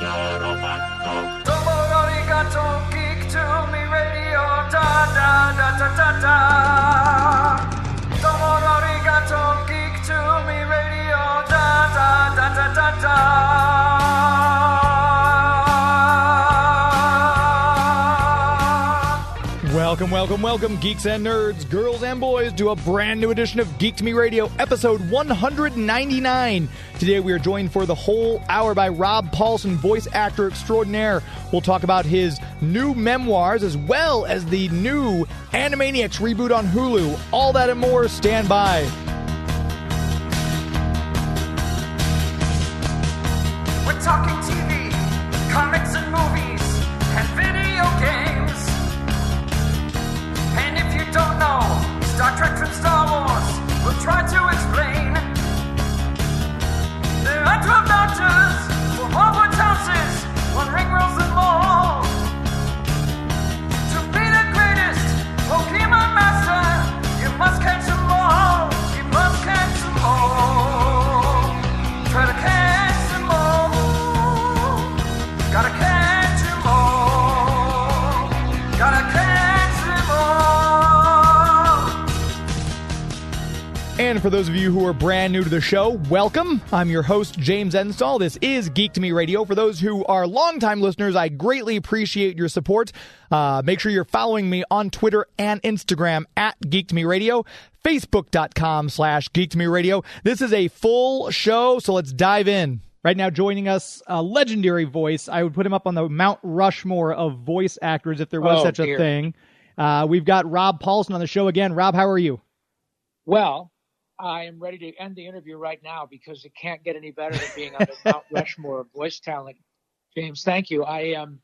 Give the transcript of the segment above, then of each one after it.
Geek to me radio, da da da da da da. Geek to me radio, da da da da da da. Welcome, geeks and nerds, girls and boys, to a brand new edition of Geek to Me Radio, episode 199. Today we are joined for the whole hour by Rob Paulsen, voice actor extraordinaire. We'll talk about his new memoirs as well as the new Animaniacs reboot on Hulu. All that and more, stand by. We're talking TV, comics and movies, and video games. And if you don't know Star Trek from Star Wars, we'll try to explain. There are 12 doctors, 4 Hogwarts houses, 1 ring rules them all. To be the greatest Pokemon master, you must catch them all. You must catch them all. Try to catch them all. Gotta catch them all. Gotta catch them all. And for those of you who are brand new to the show, welcome. I'm your host, James Enstall. This is Geek to Me Radio. For those who are longtime listeners, I greatly appreciate your support. Make sure you're following me on Twitter and Instagram at Geek to Me Radio, Facebook.com/Geek to Me Radio. This is a full show, so let's dive in. Right now, joining us, a legendary voice. I would put him up on the Mount Rushmore of voice actors if there was such a thing. We've got Rob Paulsen on the show again. Rob, how are you? Well, I am ready to end the interview right now because it can't get any better than being on the Mount Rushmore of voice talent. James, thank you. I'm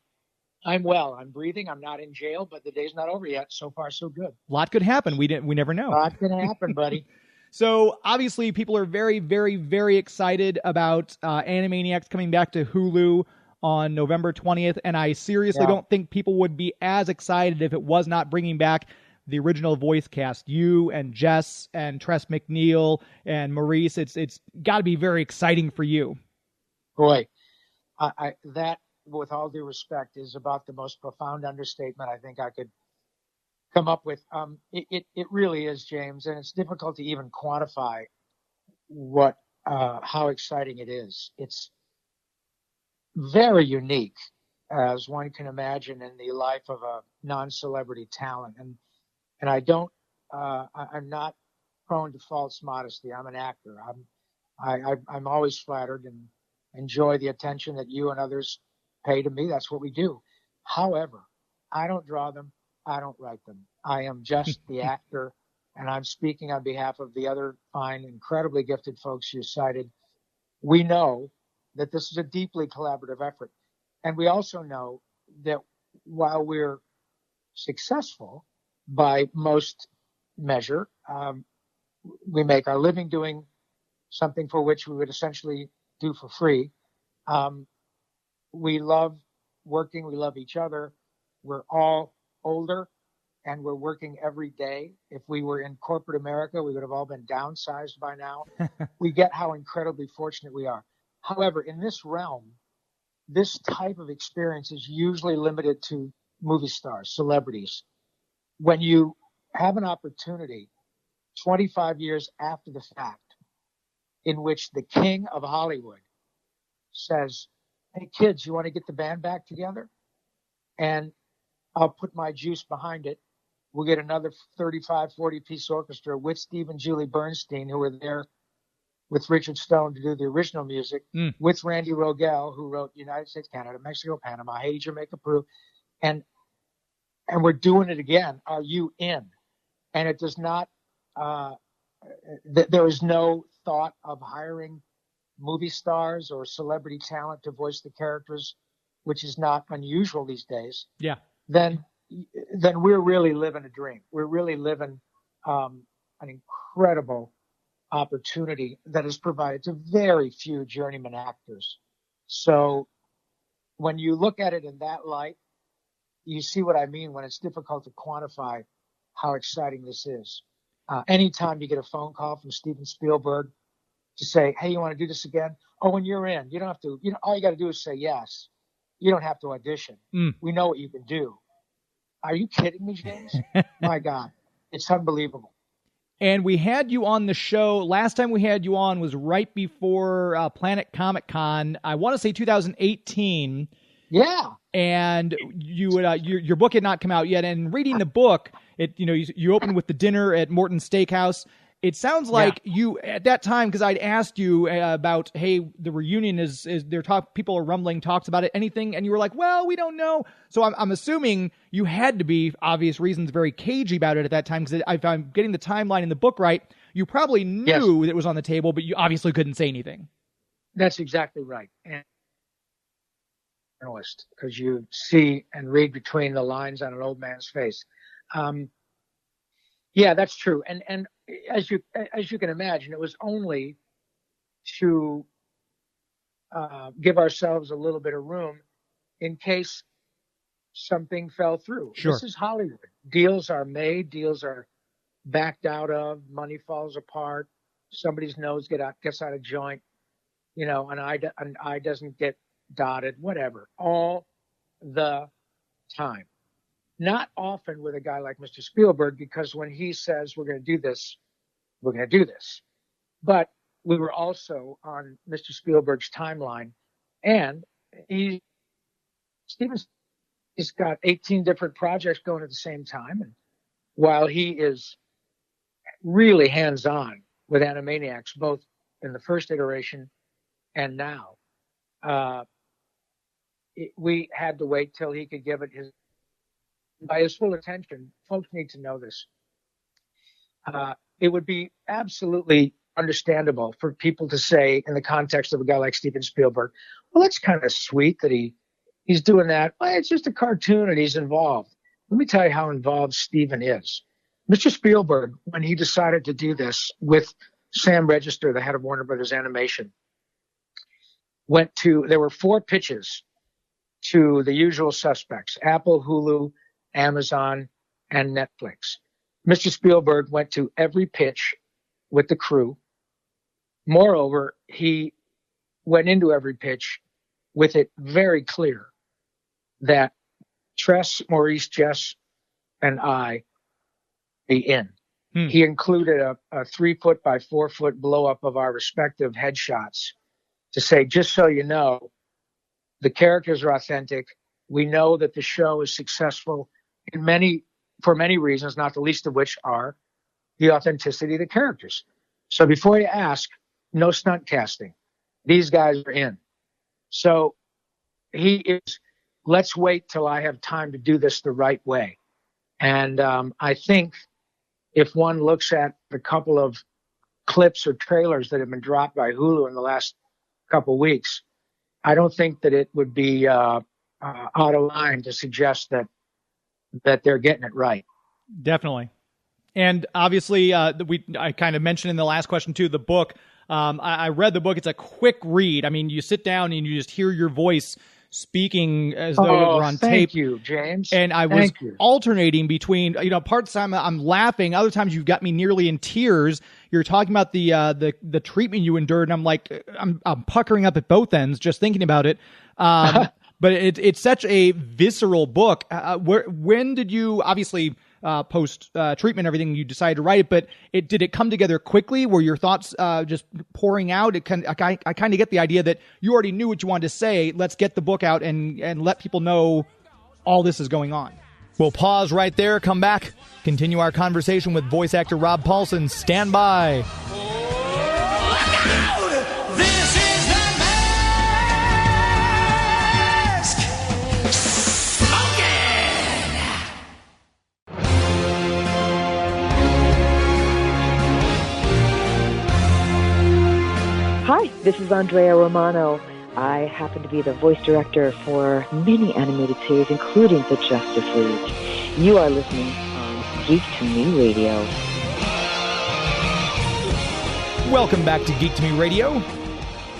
well. I'm breathing. I'm not in jail, but the day's not over yet. So far, so good. A lot could happen. We never know. A lot could happen, buddy. So obviously, people are very, very, very excited about Animaniacs coming back to Hulu on November 20th, and I seriously don't think people would be as excited if it was not bringing back the original voice cast, you and Jess and Tress MacNeille and Maurice. It's got to be very exciting for you. Boy, that, with all due respect, is about the most profound understatement I think I could come up with. It really is, James, and it's difficult to even quantify how exciting it is. It's very unique, as one can imagine, in the life of a non-celebrity talent. And I'm not prone to false modesty. I'm an actor. I'm always flattered and enjoy the attention that you and others pay to me. That's what we do. However, I don't draw them. I don't write them. I am just the actor, and I'm speaking on behalf of the other fine, incredibly gifted folks you cited. We know that this is a deeply collaborative effort. And we also know that while we're successful by most measure, we make our living doing something for which we would essentially do for free. We love working. We love each other. We're all older, and we're working every day. If we were in corporate America, we would have all been downsized by now. We get how incredibly fortunate we are. However, in this realm, this type of experience is usually limited to movie stars, celebrities. When you have an opportunity 25 years after the fact in which the king of Hollywood says, hey, kids, you want to get the band back together? And I'll put my juice behind it. We'll get another 35, 40-piece orchestra with Steve and Julie Bernstein, who were there with Richard Stone to do the original music, with Randy Rogel, who wrote United States, Canada, Mexico, Panama, Haiti, Jamaica, Peru. And we're doing it again. Are you in? And it does not, there is no thought of hiring movie stars or celebrity talent to voice the characters, which is not unusual these days. Yeah. Then we're really living a dream. We're really living an incredible opportunity that is provided to very few journeyman actors. So when you look at it in that light, you see what I mean when it's difficult to quantify how exciting this is. Anytime you get a phone call from Steven Spielberg to say, hey, you want to do this again? Oh, when you're in, you don't have to, all you got to do is say yes. You don't have to audition. We know what you can do. Are you kidding me, James? My God, it's unbelievable. And we had you on the show. Last time we had you on was right before Planet Comic Con. I want to say 2018. Yeah. And your book had not come out yet. And reading the book, you opened with the dinner at Morton's Steakhouse. It sounds like you at that time, because I'd asked you about, hey, the reunion is people are rumbling talks about it, anything, and you were like, well, we don't know. So I'm assuming you had to be, obvious reasons, very cagey about it at that time, because if I'm getting the timeline in the book right, you probably knew that it was on the table, but you obviously couldn't say anything. That's exactly right. And journalist, because you see and read between the lines on an old man's face. Yeah, that's true. And as you can imagine, it was only to give ourselves a little bit of room in case something fell through. Sure. This is Hollywood. Deals are made, deals are backed out of, money falls apart, somebody's nose gets out of joint, an eye doesn't get dotted, whatever, all the time. Not often with a guy like Mr. Spielberg, because when he says we're going to do this, we're going to do this. But we were also on Mr. Spielberg's timeline, and Steven's got 18 different projects going at the same time. And while he is really hands-on with Animaniacs, both in the first iteration and now, we had to wait till he could give it his full attention. Folks need to know this. It would be absolutely understandable for people to say, in the context of a guy like Steven Spielberg, well, that's kind of sweet that he's doing that. Well, it's just a cartoon and he's involved. Let me tell you how involved Steven is. Mr. Spielberg, when he decided to do this with Sam Register, the head of Warner Brothers Animation, there were 4 pitches to the usual suspects: Apple, Hulu, Amazon, and Netflix. Mr. Spielberg went to every pitch with the crew. Moreover, he went into every pitch with it very clear that Tress, Maurice, Jess, and I be in. He included a 3-foot by 4-foot blow up of our respective headshots to say, just so you know, the characters are authentic. We know that the show is successful for many reasons, not the least of which are the authenticity of the characters. So before you ask, no stunt casting. These guys are in. So he is, let's wait till I have time to do this the right way. And I think if one looks at the couple of clips or trailers that have been dropped by Hulu in the last couple of weeks, I don't think that it would be out of line to suggest that they're getting it right. Definitely. And obviously, I kind of mentioned in the last question too, the book. I read the book. It's a quick read. I mean, you sit down and you just hear your voice speaking as though it were on tape. Thank you, James. And I was alternating between, parts of the time I'm laughing, other times you've got me nearly in tears. You're talking about the treatment you endured, and I'm like, I'm puckering up at both ends just thinking about it. But it's such a visceral book. When did you, obviously, post treatment and everything, you decided to write it, but did it come together quickly? Were your thoughts just pouring out? I kind of get the idea that you already knew what you wanted to say. Let's get the book out and let people know all this is going on. We'll pause right there, come back, continue our conversation with voice actor Rob Paulsen. Stand by. Hi, this is Andrea Romano. I happen to be the voice director for many animated series, including the Justice League. You are listening on Geek to Me Radio. Welcome back to Geek to Me Radio.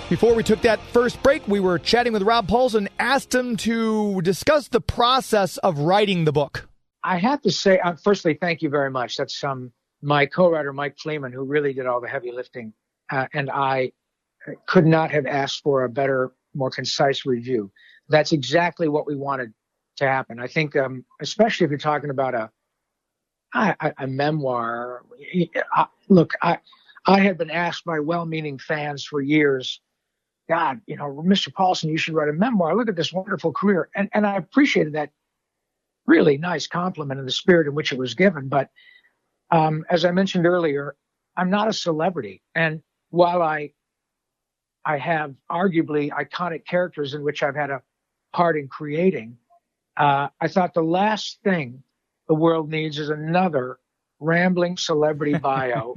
Before we took that first break, we were chatting with Rob Paulsen, asked him to discuss the process of writing the book. I have to say, firstly, thank you very much. That's my co-writer, Mike Fleeman, who really did all the heavy lifting and I could not have asked for a better, more concise review. That's exactly what we wanted to happen. I think, especially if you're talking about a memoir. Look, I had been asked by well-meaning fans for years, God, Mr. Paulsen, you should write a memoir. Look at this wonderful career. And I appreciated that really nice compliment in the spirit in which it was given. But as I mentioned earlier, I'm not a celebrity. And while I have arguably iconic characters in which I've had a part in creating, I thought the last thing the world needs is another rambling celebrity bio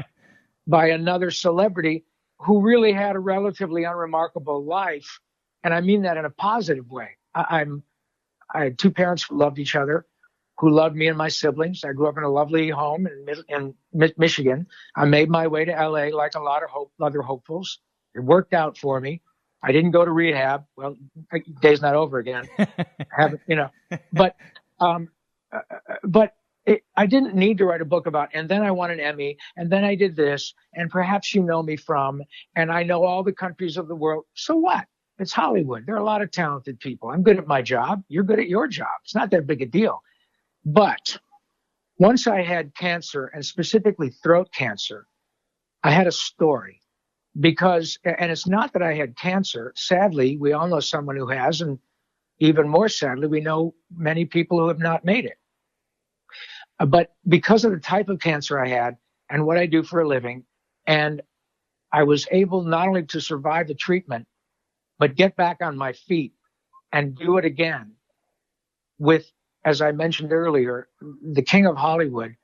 by another celebrity who really had a relatively unremarkable life. And I mean that in a positive way. I had two parents who loved each other, who loved me and my siblings. I grew up in a lovely home in Michigan. I made my way to LA like a lot of other hopefuls. It worked out for me. I didn't go to rehab. Well, day's not over again. But I didn't need to write a book about, and then I won an Emmy, and then I did this, and perhaps you know me from, and I know all the countries of the world. So what? It's Hollywood. There are a lot of talented people. I'm good at my job. You're good at your job. It's not that big a deal. But once I had cancer, and specifically throat cancer, I had a story. And it's not that I had cancer. Sadly, we all know someone who has, and even more sadly, we know many people who have not made it. But because of the type of cancer I had and what I do for a living, and I was able not only to survive the treatment, but get back on my feet and do it again with, as I mentioned earlier, the king of Hollywood.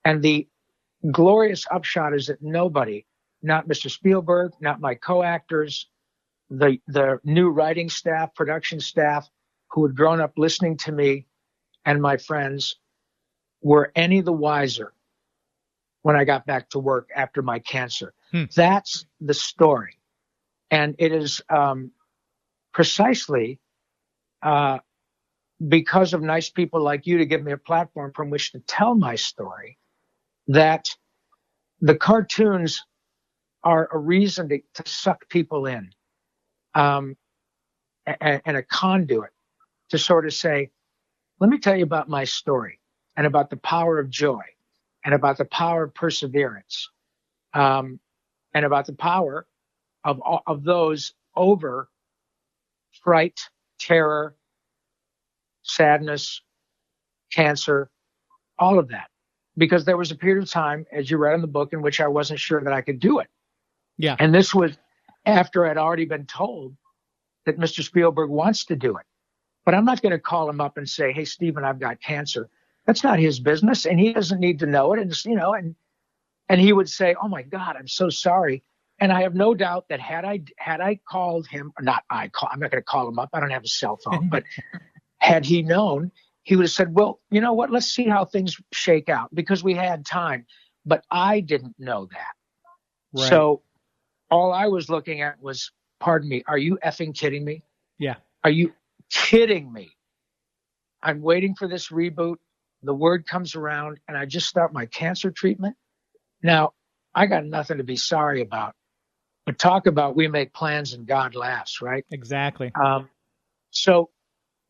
And the glorious upshot is that nobody, not Mr. Spielberg, not my co-actors, the new writing staff, production staff who had grown up listening to me and my friends, were any the wiser when I got back to work after my cancer. That's the story. And it is precisely because of nice people like you to give me a platform from which to tell my story that the cartoons are a reason to suck people in, and a conduit to sort of say, let me tell you about my story and about the power of joy and about the power of perseverance, and about the power of those over fright, terror, sadness, cancer, all of that. Because there was a period of time, as you read in the book, in which I wasn't sure that I could do it. Yeah. And this was after I'd already been told that Mr. Spielberg wants to do it. But I'm not going to call him up and say, hey, Steven, I've got cancer. That's not his business, and he doesn't need to know it. And he would say, oh, my God, I'm so sorry. And I have no doubt that had I called him, or not I'm not going to call him up. I don't have a cell phone. But had he known, he would have said, well, you know what? Let's see how things shake out, because we had time. But I didn't know that. Right. So all I was looking at was, pardon me, are you effing kidding me? Yeah. Are you kidding me? I'm waiting for this reboot. The word comes around, and I just start my cancer treatment. Now, I got nothing to be sorry about. But talk about we make plans and God laughs, right? Exactly.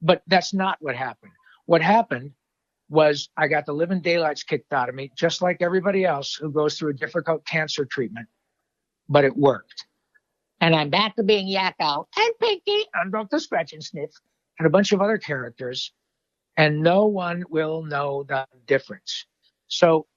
But that's not what happened. What happened was I got the living daylights kicked out of me, just like everybody else who goes through a difficult cancer treatment. But it worked. And I'm back to being Yakko and Pinky and Dr. Scratch and Sniff and a bunch of other characters. And no one will know the difference. So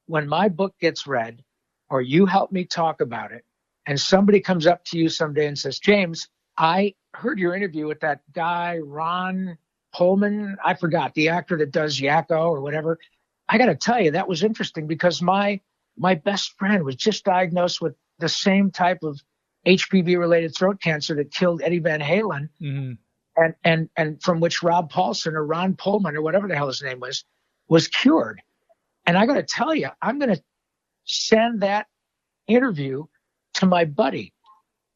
when my book gets read, or you help me talk about it, and somebody comes up to you someday and says, James, I heard your interview with that guy, Ron Pullman. I forgot, the actor that does Yakko or whatever. I got to tell you, that was interesting, because my best friend was just diagnosed with the same type of HPV-related throat cancer that killed Eddie Van Halen, and from which Rob Paulsen or Ron Pullman or whatever the hell his name was cured. And I got to tell you, I'm going to send that interview to my buddy,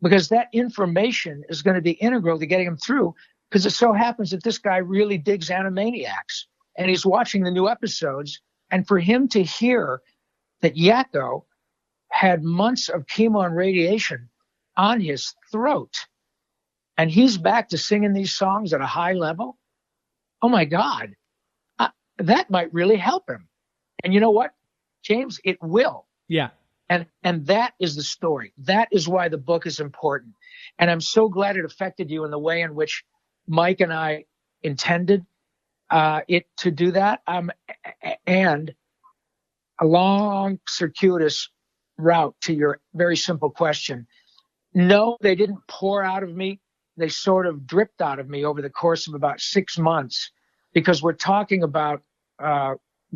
because that information is going to be integral to getting him through, because it so happens that this guy really digs Animaniacs, and he's watching the new episodes. And for him to hear that Yakko had months of chemo and radiation on his throat. And he's back to singing these songs at a high level. Oh my God, that might really help him. And you know what, James? It will. Yeah. And that is the story. That is why the book is important. And I'm so glad it affected you in the way in which Mike and I intended it to do that. And a long, circuitous route to your very simple question. No, they didn't pour out of me. They sort of dripped out of me over the course of about 6 months, because we're talking about,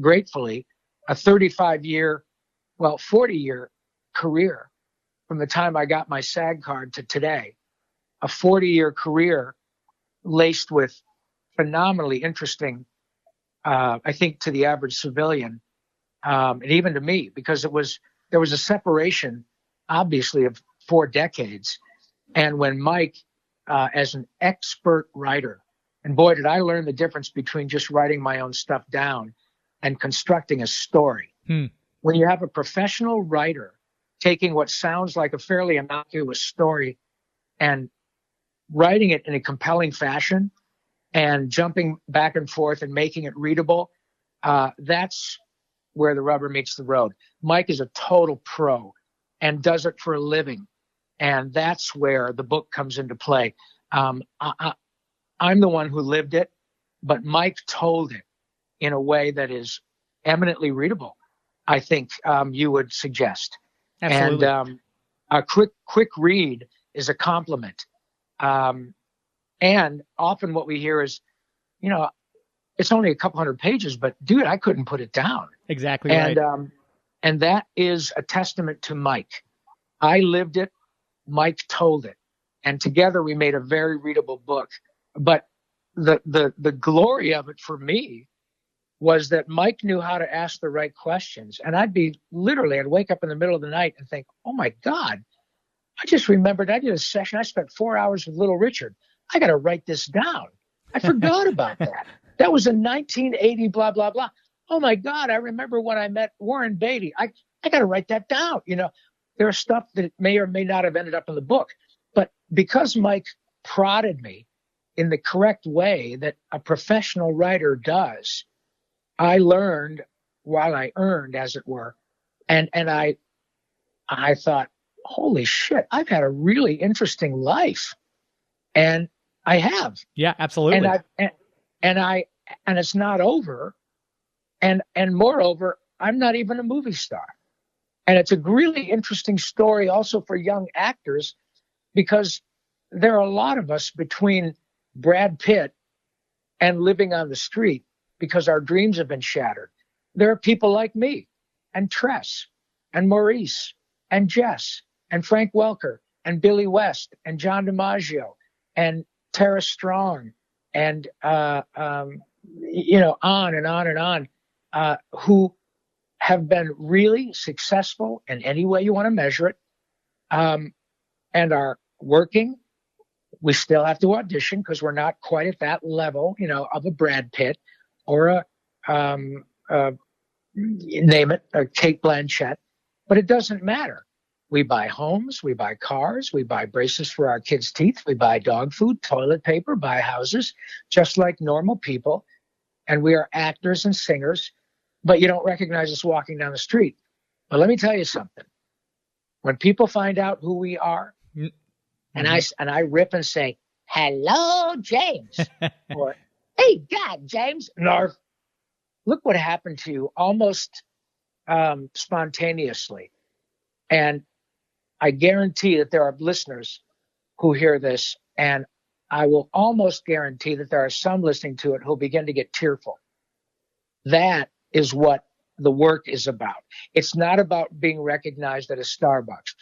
gratefully, a 35-year, 40-year career from the time I got my SAG card to today. A 40-year career laced with phenomenally interesting, I think, to the average civilian, and even to me, because there was a separation, obviously, of 4 decades. And when Mike, as an expert writer, and boy, did I learn the difference between just writing my own stuff down and constructing a story. When you have a professional writer taking what sounds like a fairly innocuous story and writing it in a compelling fashion and jumping back and forth and making it readable, that's where the rubber meets the road. Mike is a total pro and does it for a living. And that's where the book comes into play. I'm the one who lived it, but Mike told it in a way that is eminently readable, I think you would suggest. Absolutely. And a quick read is a compliment. And often what we hear is, it's only a couple hundred pages, but dude, I couldn't put it down. Exactly right. And that is a testament to Mike. I lived it. Mike told it. And together we made a very readable book. But the glory of it for me was that Mike knew how to ask the right questions. And I'd wake up in the middle of the night and think, oh my God, I just remembered I did a session. I spent 4 hours with Little Richard. I got to write this down. I forgot about that. That was in 1980, blah, blah, blah. Oh my God, I remember when I met Warren Beatty. I got to write that down. There's stuff that may or may not have ended up in the book. But because Mike prodded me in the correct way that a professional writer does, I learned while I earned, as it were. And I thought, holy shit, I've had a really interesting life. And I have. Yeah, absolutely. And it's not over. And moreover, I'm not even a movie star. And it's a really interesting story also for young actors, because there are a lot of us between Brad Pitt and living on the street because our dreams have been shattered. There are people like me and Tress and Maurice and Jess and Frank Welker and Billy West and John DiMaggio and Tara Strong and, on and on and on, who have been really successful in any way you want to measure it, and are working. We still have to audition because we're not quite at that level, of a Brad Pitt or name it, a Kate Blanchett, but it doesn't matter. We buy homes, we buy cars, we buy braces for our kids' teeth, we buy dog food, toilet paper, buy houses, just like normal people. And we are actors and singers, but you don't recognize us walking down the street. But let me tell you something. When people find out who we are, and I rip and say, hello, James, or hey, God, James, Narf, look what happened to you almost spontaneously. And I guarantee that there are listeners who hear this, and I will almost guarantee that there are some listening to it who'll begin to get tearful. That is what the work is about. It's not about being recognized at a Starbucks.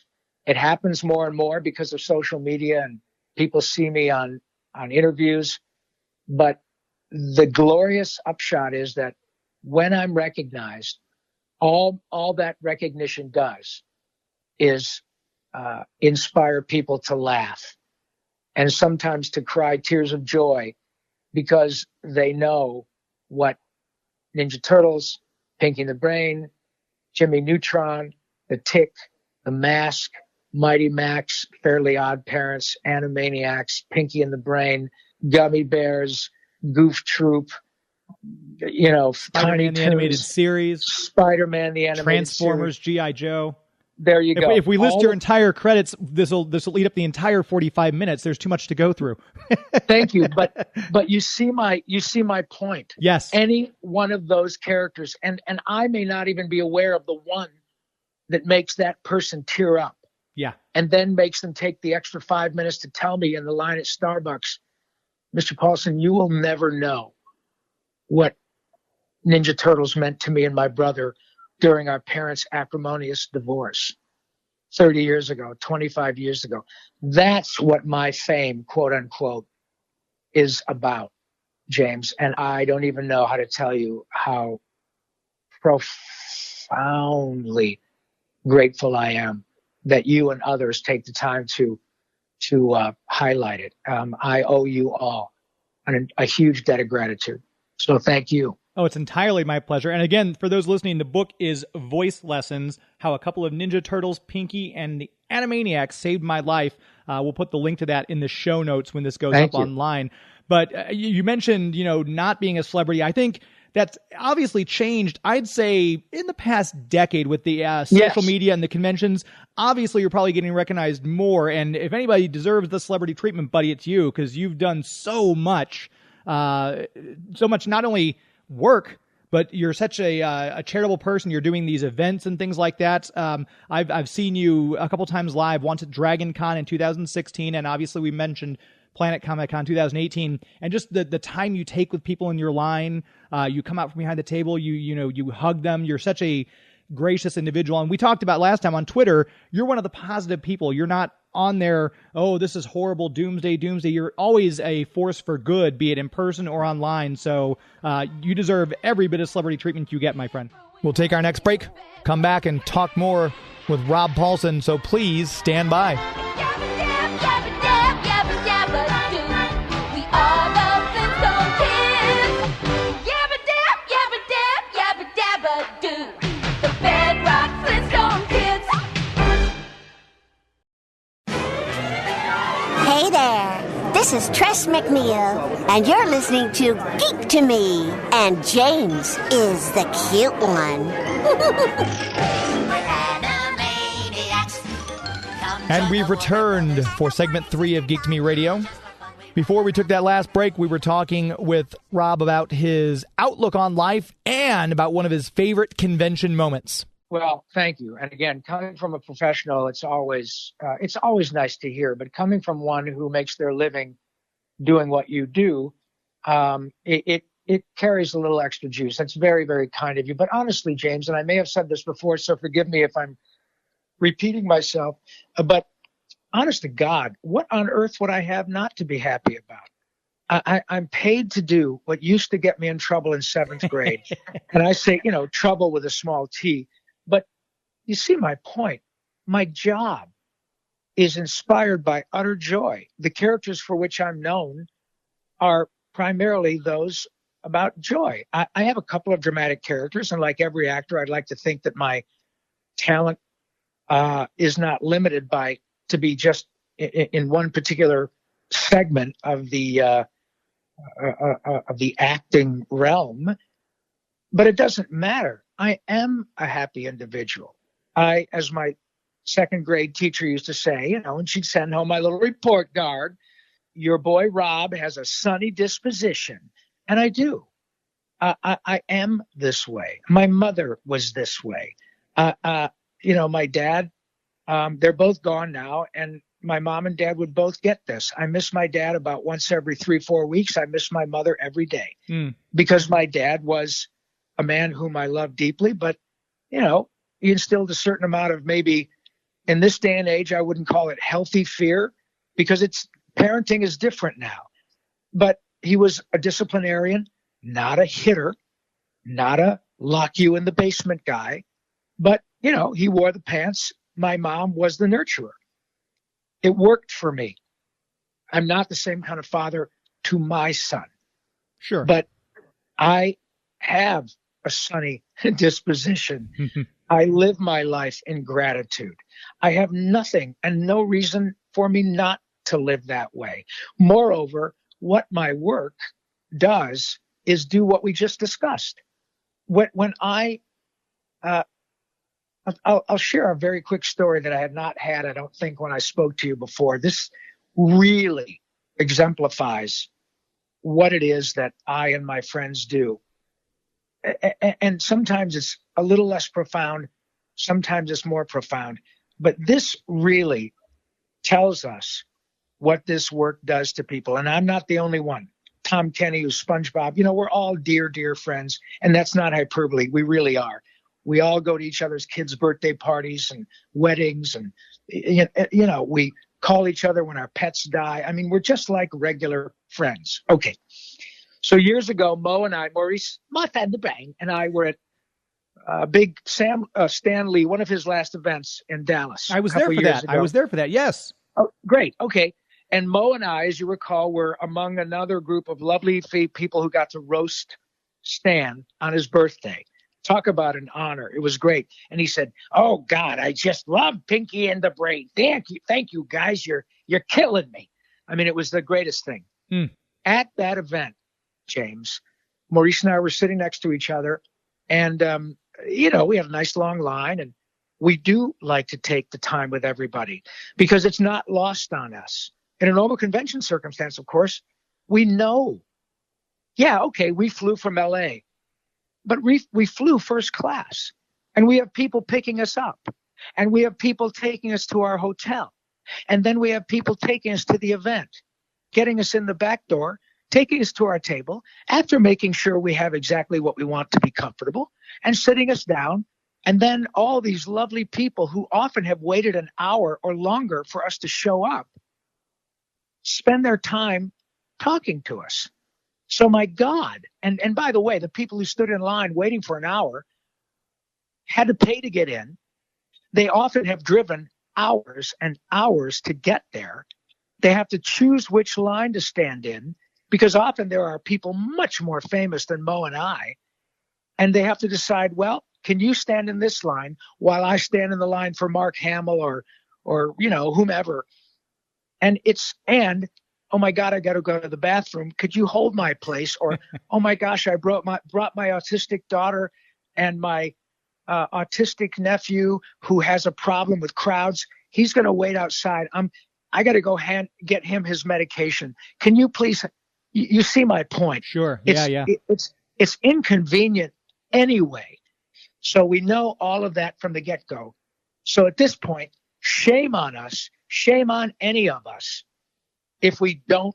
It happens more and more because of social media, and people see me on interviews. But the glorious upshot is that when I'm recognized, all that recognition does is inspire people to laugh and sometimes to cry tears of joy, because they know what Ninja Turtles, Pinky and the Brain, Jimmy Neutron, The Tick, The Mask, Mighty Max, Fairly Odd Parents, Animaniacs, Pinky and the Brain, Gummy Bears, Goof Troop, Spider-Man, the animated series. Spider-Man, the animated Transformers, series. G.I. Joe. There you go. If we list your entire credits, this will lead up the entire 45 minutes. There's too much to go through. Thank you, but you see my point. Yes. Any one of those characters, and I may not even be aware of the one that makes that person tear up. Yeah. And then makes them take the extra 5 minutes to tell me in the line at Starbucks, Mr. Paulsen, you will never know what Ninja Turtles meant to me and my brother during our parents' acrimonious divorce 30 years ago, 25 years ago. That's what my fame, quote unquote, is about, James. And I don't even know how to tell you how profoundly grateful I am that you and others take the time to highlight it. I owe you all a huge debt of gratitude. So thank you. Oh, it's entirely my pleasure. And again, for those listening, the book is Voice Lessons, How a Couple of Ninja Turtles, Pinky, and the Animaniacs Saved My Life. We'll put the link to that in the show notes when this goes up online. But you mentioned, not being a celebrity. I think that's obviously changed, I'd say, in the past decade with the social media and the conventions. Obviously, you're probably getting recognized more. And if anybody deserves the celebrity treatment, buddy, it's you, because you've done so much not only work, but you're such a charitable person. You're doing these events and things like that. I've seen you a couple times live, once at Dragon Con in 2016, and obviously we mentioned Planet Comic Con 2018, and just the time you take with people in your line. You come out from behind the table, you hug them. You're such a gracious individual. And we talked about last time on Twitter, you're one of the positive people. You're not on there, oh, this is horrible, doomsday. You're always a force for good, be it in person or online. So you deserve every bit of celebrity treatment you get, my friend. We'll take our next break, come back and talk more with Rob Paulsen. So please stand by. Hey there, this is Tress McNeil, and you're listening to Geek to Me, and James is the cute one. And we've returned for segment 3 of Geek to Me Radio. Before we took that last break, we were talking with Rob about his outlook on life and about one of his favorite convention moments. Well, thank you. And again, coming from a professional, it's always nice to hear. But coming from one who makes their living doing what you do, it carries a little extra juice. That's very, very kind of you. But honestly, James, and I may have said this before, so forgive me if I'm repeating myself, but honest to God, what on earth would I have not to be happy about? I'm paid to do what used to get me in trouble in 7th grade. And I say, trouble with a small T. But you see my point. My job is inspired by utter joy. The characters for which I'm known are primarily those about joy. I have a couple of dramatic characters, and like every actor, I'd like to think that my talent is not limited to be just in one particular segment of the acting realm. But it doesn't matter. I am a happy individual. As my 2nd grade teacher used to say, and she'd send home my little report card, your boy Rob has a sunny disposition. And I do. I am this way. My mother was this way. My dad, they're both gone now, and my mom and dad would both get this. I miss my dad about once every 3-4 weeks. I miss my mother every day because my dad was a man whom I love deeply, but, he instilled a certain amount of, maybe in this day and age, I wouldn't call it healthy fear, because parenting is different now. But he was a disciplinarian, not a hitter, not a lock you in the basement guy, but, he wore the pants. My mom was the nurturer. It worked for me. I'm not the same kind of father to my son. Sure. But I have a sunny disposition. I live my life in gratitude. I have nothing and no reason for me not to live that way. Moreover, what my work does is do what we just discussed. When I'll share a very quick story that I had not had, I don't think, when I spoke to you before. This really exemplifies what it is that I and my friends do. And sometimes it's a little less profound, sometimes it's more profound. But this really tells us what this work does to people. And I'm not the only one. Tom Kenny, who's SpongeBob, we're all dear, dear friends. And that's not hyperbole. We really are. We all go to each other's kids' birthday parties and weddings. And, we call each other when our pets die. I mean, we're just like regular friends. Okay. So years ago, Maurice, my friend the brain, and I were at big Stan Lee, one of his last events in Dallas. I was there for that. I was there for that. Yes. Oh, great. Okay. And Mo and I, as you recall, were among another group of lovely people who got to roast Stan on his birthday. Talk about an honor. It was great. And he said, "Oh God, I just love Pinky and the Brain. Thank you guys. You're killing me." I mean, it was the greatest thing. At that event, James, Maurice and I were sitting next to each other, and we had a nice long line, and we do like to take the time with everybody because it's not lost on us. In a normal convention circumstance, of course, we know, we flew from LA, but we flew first class, and we have people picking us up, and we have people taking us to our hotel, and then we have people taking us to the event, getting us in the back door, taking us to our table after making sure we have exactly what we want to be comfortable, and sitting us down. And then all these lovely people who often have waited an hour or longer for us to show up spend their time talking to us. So my God, and by the way, the people who stood in line waiting for an hour had to pay to get in. They often have driven hours and hours to get there. They have to choose which line to stand in because often there are people much more famous than Mo and I. And they have to decide, well, can you stand in this line while I stand in the line for Mark Hamill or whomever? And oh my God, I got to go to the bathroom. Could you hold my place? Or, oh my gosh, I brought my autistic daughter and my autistic nephew who has a problem with crowds. He's going to wait outside. I got to go get him his medication. Can you please? You see my point? Sure. It's inconvenient anyway. So we know all of that from the get-go. So at this point, shame on us, shame on any of us if we don't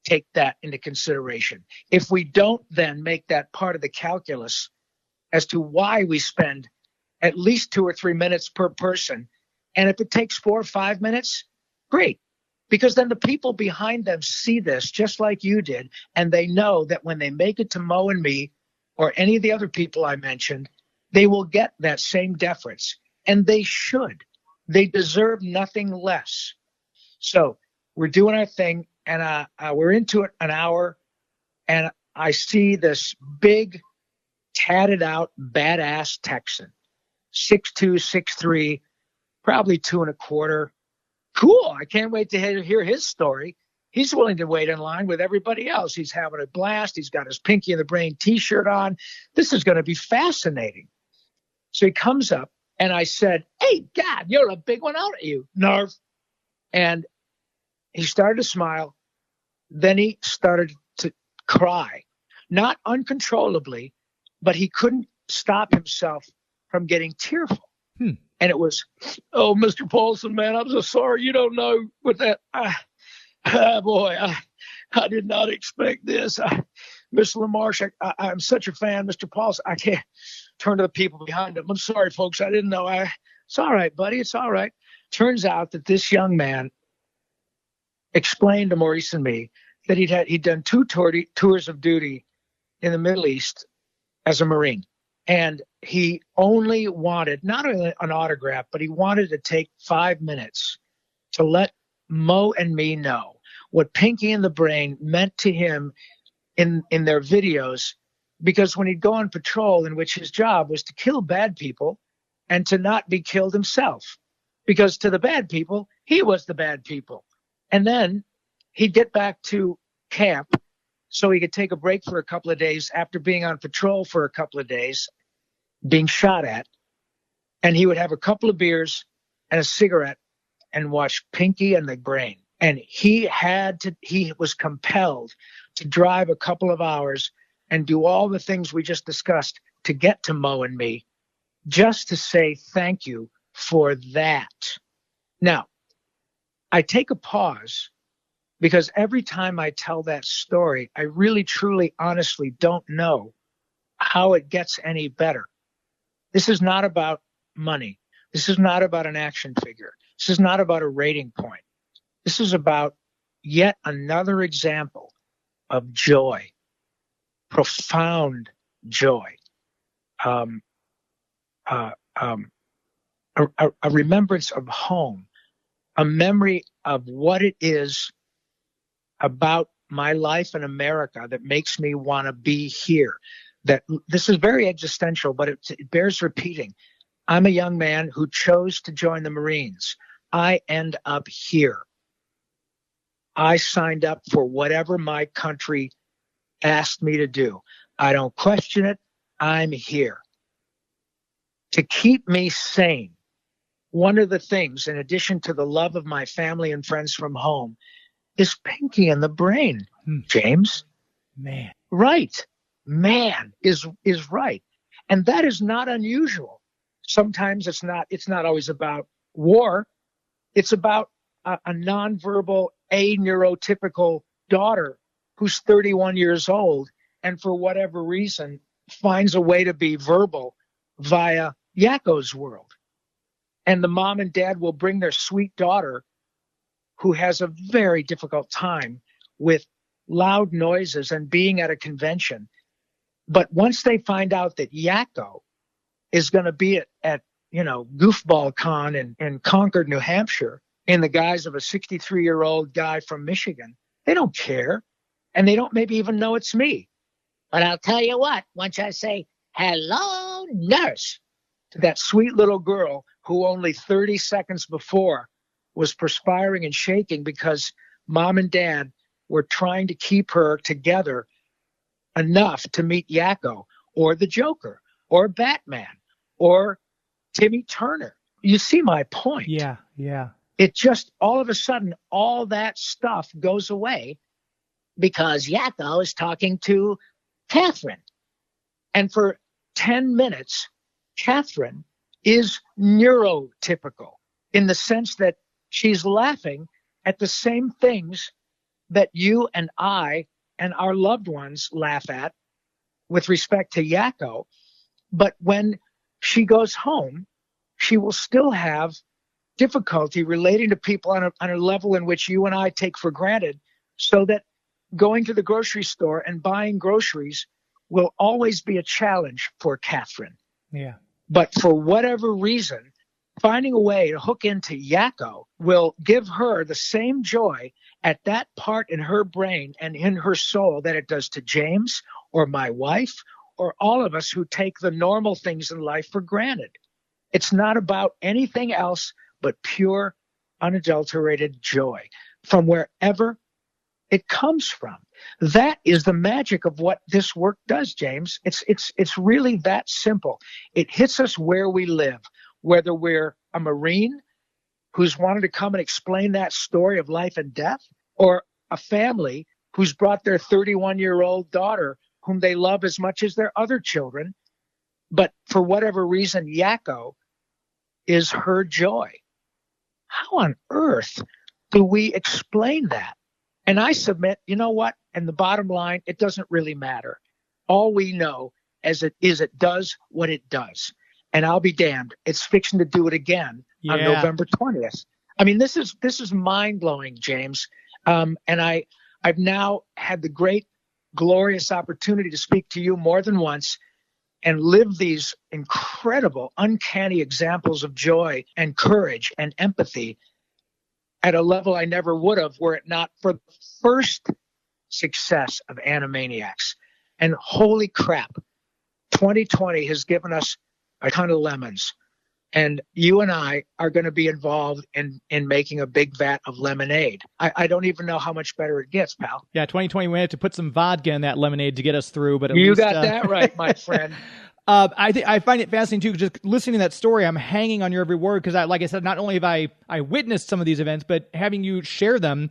take that into consideration. If we don't then make that part of the calculus as to why we spend at least 2 or 3 minutes per person. And if it takes 4 or 5 minutes, great. Because then the people behind them see this just like you did. And they know that when they make it to Mo and me or any of the other people I mentioned, they will get that same deference. And they should. They deserve nothing less. So we're doing our thing, and we're into it an hour, and I see this big, tatted-out, badass Texan, 6'2", 6'3", probably 2 1/4. Cool. I can't wait to hear his story. He's willing to wait in line with everybody else. He's having a blast. He's got his Pinky and the Brain T-shirt on. This is going to be fascinating. So he comes up, and I said, "Hey, God, you're a big one, aren't you, Narv?" And he started to smile. Then he started to cry, not uncontrollably, but he couldn't stop himself from getting tearful. And it was, "Oh, Mr. Paulsen, man, I'm so sorry. You don't know what that. Boy, I did not expect this. Mr. LaMarche, I'm such a fan, Mr. Paulsen. I can't." Turn to the people behind him. "I'm sorry, folks. I didn't know. It's all right, buddy. It's all right." Turns out that this young man explained to Maurice and me that he'd done 2 tours of duty in the Middle East as a Marine. And he only wanted not only an autograph, but he wanted to take 5 minutes to let Mo and me know what Pinky and the Brain meant to him in their videos. Because when he'd go on patrol, in which his job was to kill bad people and to not be killed himself. Because to the bad people, he was the bad people. And then he'd get back to camp so he could take a break for a couple of days after being on patrol for a couple of days, being shot at. And he would have a couple of beers and a cigarette and watch Pinky and the Brain. And he was compelled to drive a couple of hours and do all the things we just discussed to get to Mo and me, just to say thank you for that. Now, I take a pause because every time I tell that story, I really, truly, honestly don't know how it gets any better. This is not about money. This is not about an action figure. This is not about a rating point. This is about yet another example of joy, profound joy, a remembrance of home, a memory of what it is about my life in America that makes me want to be here. That this is very existential, but it bears repeating. I'm a young man who chose to join the Marines. I end up here. I signed up for whatever my country asked me to do. I don't question it. I'm here. To keep me sane, one of the things, in addition to the love of my family and friends from home, is Pinky and the Brain, James. Man. Right. Man is right. And that is not unusual. Sometimes it's not always about war. It's about a nonverbal, neurotypical daughter who's 31 years old and for whatever reason finds a way to be verbal via Yakko's world. And the mom and dad will bring their sweet daughter who has a very difficult time with loud noises and being at a convention. But once they find out that Yakko is going to be at Goofball Con in Concord, New Hampshire, in the guise of a 63-year-old guy from Michigan, they don't care. And they don't maybe even know it's me. But I'll tell you what, once I say, hello, nurse, to that sweet little girl who only 30 seconds before was perspiring and shaking because mom and dad were trying to keep her together enough to meet Yakko or the Joker or Batman or Timmy Turner. You see my point. Yeah. It just, all of a sudden, all that stuff goes away because Yakko is talking to Catherine. And for 10 minutes, Catherine is neurotypical in the sense that she's laughing at the same things that you and I and our loved ones laugh at with respect to Yakko. But when she goes home, she will still have difficulty relating to people on a level in which you and I take for granted, so that going to the grocery store and buying groceries will always be a challenge for Catherine. Yeah. But for whatever reason, finding a way to hook into Yakko will give her the same joy at that part in her brain and in her soul that it does to James or my wife or all of us who take the normal things in life for granted. It's not about anything else but pure, unadulterated joy from wherever it comes from. That is the magic of what this work does, James. It's really that simple. It hits us where we live, whether we're a Marine who's wanted to come and explain that story of life and death, or a family who's brought their 31-year-old daughter whom they love as much as their other children, but for whatever reason, Yakko is her joy. How on earth do we explain that? And I submit, you know what? And the bottom line, it doesn't really matter. All we know is it does what it does. And I'll be damned, it's fixing to do it again on November 20th. I mean, this is mind-blowing, James. And I've now had the great, glorious opportunity to speak to you more than once and live these incredible, uncanny examples of joy and courage and empathy at a level I never would have were it not for the first success of Animaniacs. And holy crap, 2020 has given us a ton of lemons. And you and I are going to be involved in making a big vat of lemonade. I don't even know how much better it gets, pal. Yeah, 2020, we have to put some vodka in that lemonade to get us through. But at you least, got that right, my friend. I find it fascinating, too, just listening to that story. I'm hanging on your every word because, like I said, not only have I witnessed some of these events, but having you share them.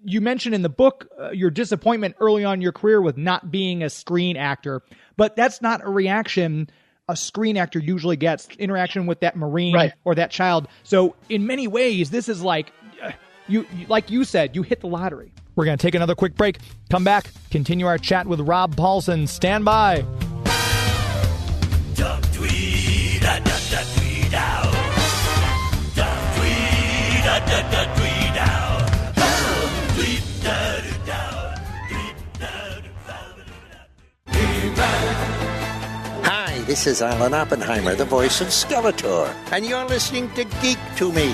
You mentioned in the book your disappointment early on in your career with not being a screen actor, but that's not a reaction a screen actor usually gets, interaction with that Marine or that child. So in many ways, this is like like you said, you hit the lottery. We're going to take another quick break. Come back, continue our chat with Rob Paulsen. Stand by. Hi, this is Alan Oppenheimer, the voice of Skeletor, and you're listening to Geek to Me.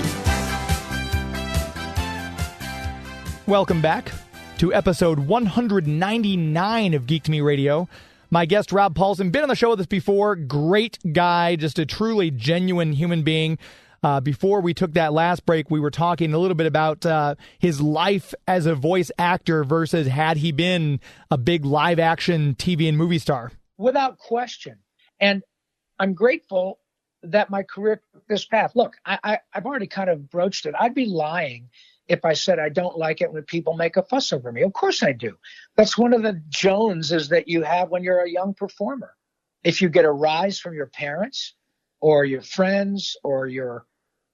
Welcome back to episode 199 of Geek to Me Radio. My guest, Rob Paulsen, been on the show with us before. Great guy, just a truly genuine human being. Before we took that last break, we were talking a little bit about his life as a voice actor versus had he been a big live-action TV and movie star. Without question. And I'm grateful that my career took this path. Look, I've already kind of broached it. I'd be lying if I said I don't like it when people make a fuss over me. Of course I do. That's one of the Joneses that you have when you're a young performer. If you get a rise from your parents or your friends or your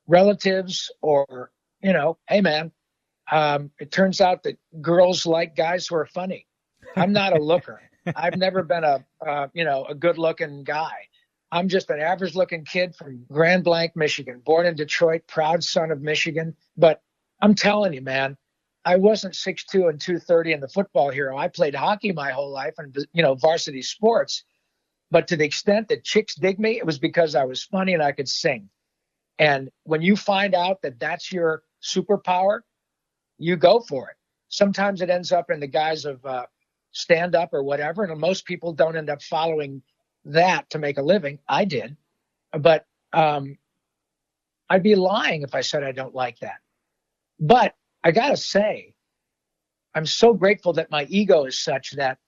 relatives or, hey, man, it turns out that girls like guys who are funny. I'm not a looker. I've never been a good-looking guy. I'm just an average-looking kid from Grand Blanc, Michigan, born in Detroit, proud son of Michigan. But I'm telling you, man, I wasn't 6'2" and 230 and the football hero. I played hockey my whole life and, varsity sports. But to the extent that chicks dig me, it was because I was funny and I could sing. And when you find out that that's your superpower, you go for it. Sometimes it ends up in the guise of stand-up or whatever, and most people don't end up following that to make a living. I did. But I'd be lying if I said I don't like that. But I got to say, I'm so grateful that my ego is such that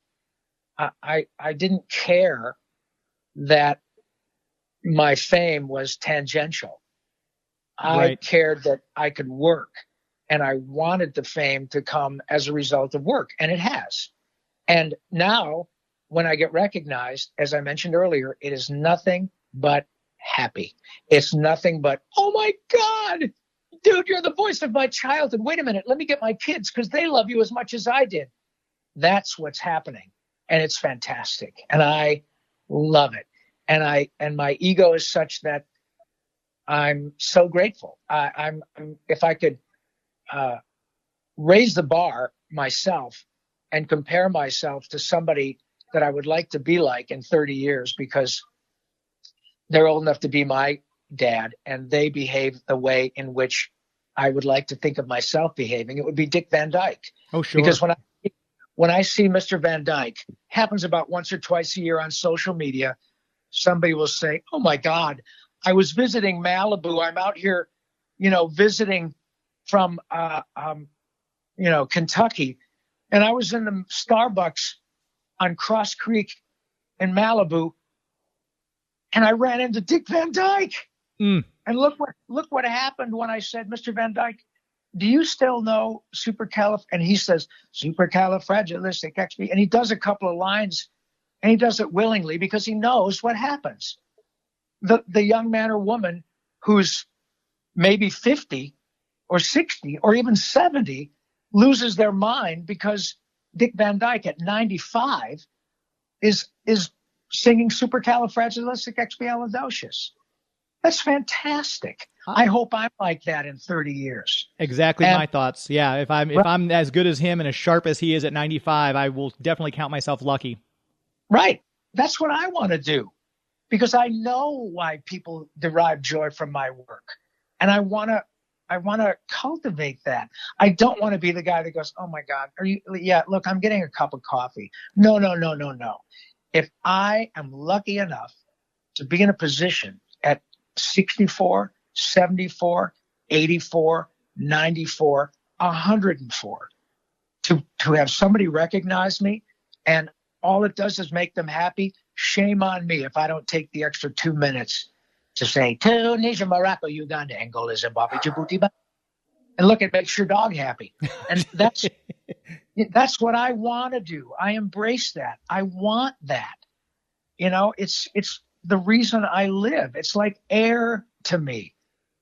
I didn't care that my fame was tangential. I cared that I could work, and I wanted the fame to come as a result of work, and it has. And now, when I get recognized, as I mentioned earlier, it is nothing but happy. It's nothing but, oh my God, dude, you're the voice of my childhood. Wait a minute, let me get my kids because they love you as much as I did. That's what's happening, and it's fantastic, and I love it. And my ego is such that I'm so grateful. I'm if I could raise the bar myself and compare myself to somebody that I would like to be like in 30 years because they're old enough to be my dad and they behave the way in which I would like to think of myself behaving, it would be Dick Van Dyke. Oh, sure. Because when I see Mr. Van Dyke, happens about once or twice a year on social media, somebody will say, oh my God, I was visiting Malibu. I'm out here, visiting from, Kentucky. And I was in the Starbucks on Cross Creek in Malibu. And I ran into Dick Van Dyke. And look what happened when I said, Mr. Van Dyke, do you still know and he says, supercalifragilisticexpialidocious. And he does a couple of lines, and he does it willingly because he knows what happens. The young man or woman who's maybe 50 or 60 or even 70 loses their mind because Dick Van Dyke at 95 is singing supercalifragilisticexpialidocious. That's fantastic. I hope I'm like that in 30 years. Exactly my thoughts. Yeah, if I'm as good as him and as sharp as he is at 95, I will definitely count myself lucky. Right. That's what I want to do because I know why people derive joy from my work. And I want to cultivate that. I don't want to be the guy that goes, oh my God, look, I'm getting a cup of coffee. No. If I am lucky enough to be in a position at 64, 74, 84, 94, 104. To have somebody recognize me, and all it does is make them happy. Shame on me if I don't take the extra 2 minutes to say, Tunisia, Morocco, Uganda, Angola, Zimbabwe, Djibouti, and look, it makes your dog happy. And that's what I want to do. I embrace that. I want that. It's the reason I live. It's like air to me.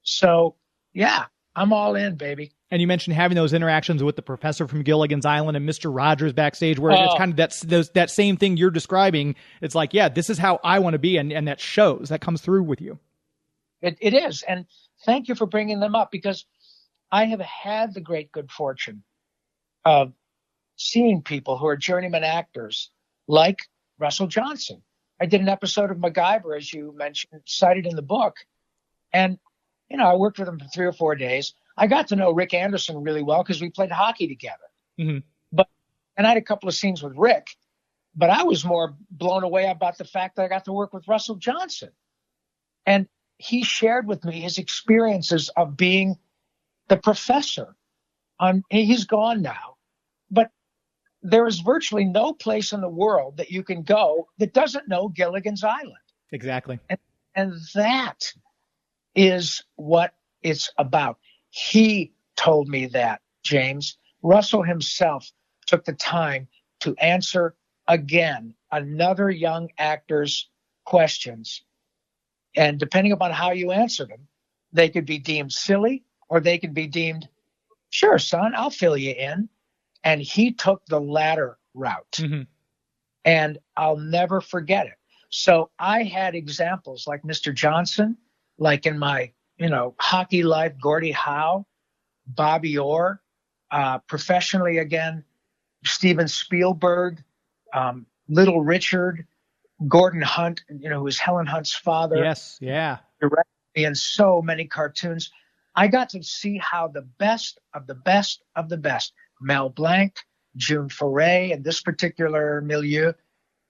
So yeah, I'm all in, baby. And you mentioned having those interactions with the professor from Gilligan's Island and Mr. Rogers backstage, where it's kind of that same thing you're describing. It's like, yeah, this is how I want to be, and that shows, that comes through with you. It is, and thank you for bringing them up, because I have had the great good fortune of seeing people who are journeyman actors like Russell Johnson. I did an episode of MacGyver, as you mentioned, cited in the book, and I worked with him for 3 or 4 days. I got to know Rick Anderson really well because we played hockey together. Mm-hmm. And I had a couple of scenes with Rick, but I was more blown away about the fact that I got to work with Russell Johnson. And he shared with me his experiences of being the professor. He's gone now, but there is virtually no place in the world that you can go that doesn't know Gilligan's Island. Exactly. And that is what it's about. He told me that, James. Russell himself took the time to answer again another young actor's questions. And depending upon how you answer them, they could be deemed silly or they could be deemed, sure, son, I'll fill you in. And he took the latter route. Mm-hmm. And I'll never forget it. So I had examples like Mr. Johnson, like in my hockey life, Gordie Howe, Bobby Orr, professionally again, Steven Spielberg, Little Richard, Gordon Hunt, who was Helen Hunt's father. Yes, yeah. Directed me in so many cartoons. I got to see how the best of the best of the best, Mel Blanc, June Foray, in this particular milieu,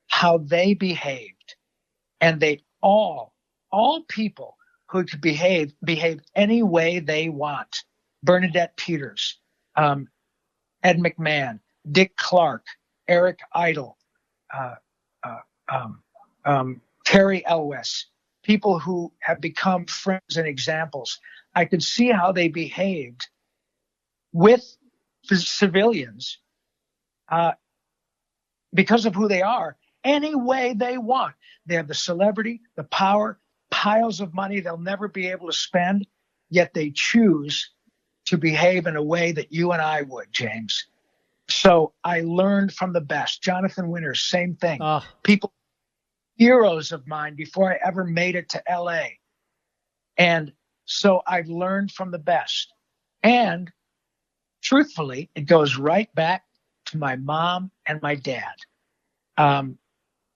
how they behaved. And they all people who could behave any way they want. Bernadette Peters, Ed McMahon, Dick Clark, Eric Idle, Terry Elwes, people who have become friends and examples. I could see how they behaved with the civilians because of who they are, any way they want. They have the celebrity, the power, piles of money they'll never be able to spend, yet they choose to behave in a way that you and I would, James. So I learned from the best. Jonathan Winters, same thing. People, heroes of mine before I ever made it to LA. And so I learned from the best. And truthfully, it goes right back to my mom and my dad.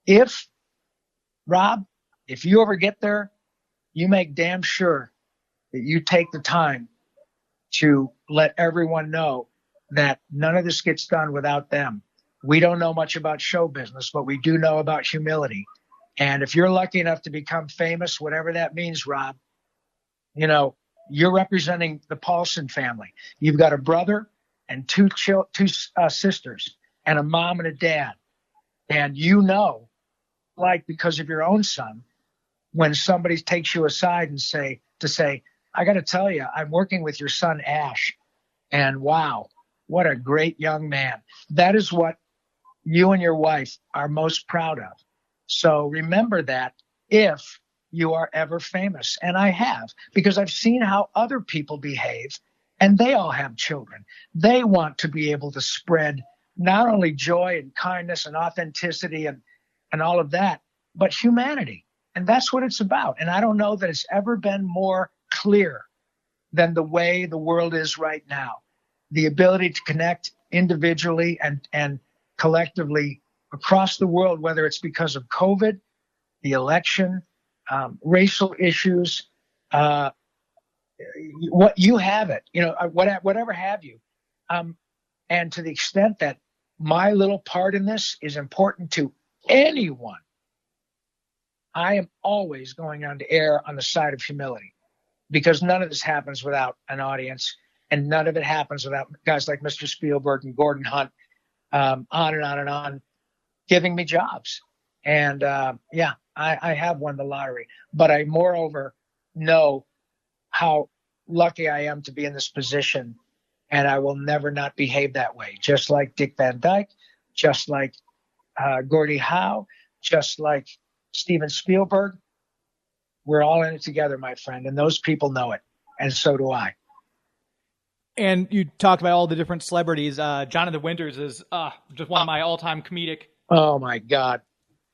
If you ever get there, you make damn sure that you take the time to let everyone know that none of this gets done without them. We don't know much about show business, but we do know about humility. And if you're lucky enough to become famous, whatever that means, Rob, you're representing the Paulsen family. You've got a brother and two sisters and a mom and a dad. And because of your own son, when somebody takes you aside and say, I got to tell you, I'm working with your son, Ash, and wow, what a great young man. That is what you and your wife are most proud of. So remember that if you are ever famous. And I have, because I've seen how other people behave, and they all have children. They want to be able to spread not only joy and kindness and authenticity and all of that, but humanity. And that's what it's about. And I don't know that it's ever been more clear than the way the world is right now. The ability to connect individually and collectively across the world, whether it's because of COVID, the election, racial issues, what you have it, whatever have you. And to the extent that my little part in this is important to anyone, I am always going on to err on the side of humility, because none of this happens without an audience, and none of it happens without guys like Mr. Spielberg and Gordon Hunt, on and on and on, giving me jobs. And I have won the lottery, but I moreover know how lucky I am to be in this position, and I will never not behave that way. Just like Dick Van Dyke, just like Gordie Howe, just like Steven Spielberg. We're all in it together, my friend, and those people know it, and so do I. And you talked about all the different celebrities. Jonathan Winters is just one of my all-time comedic. Oh, my God.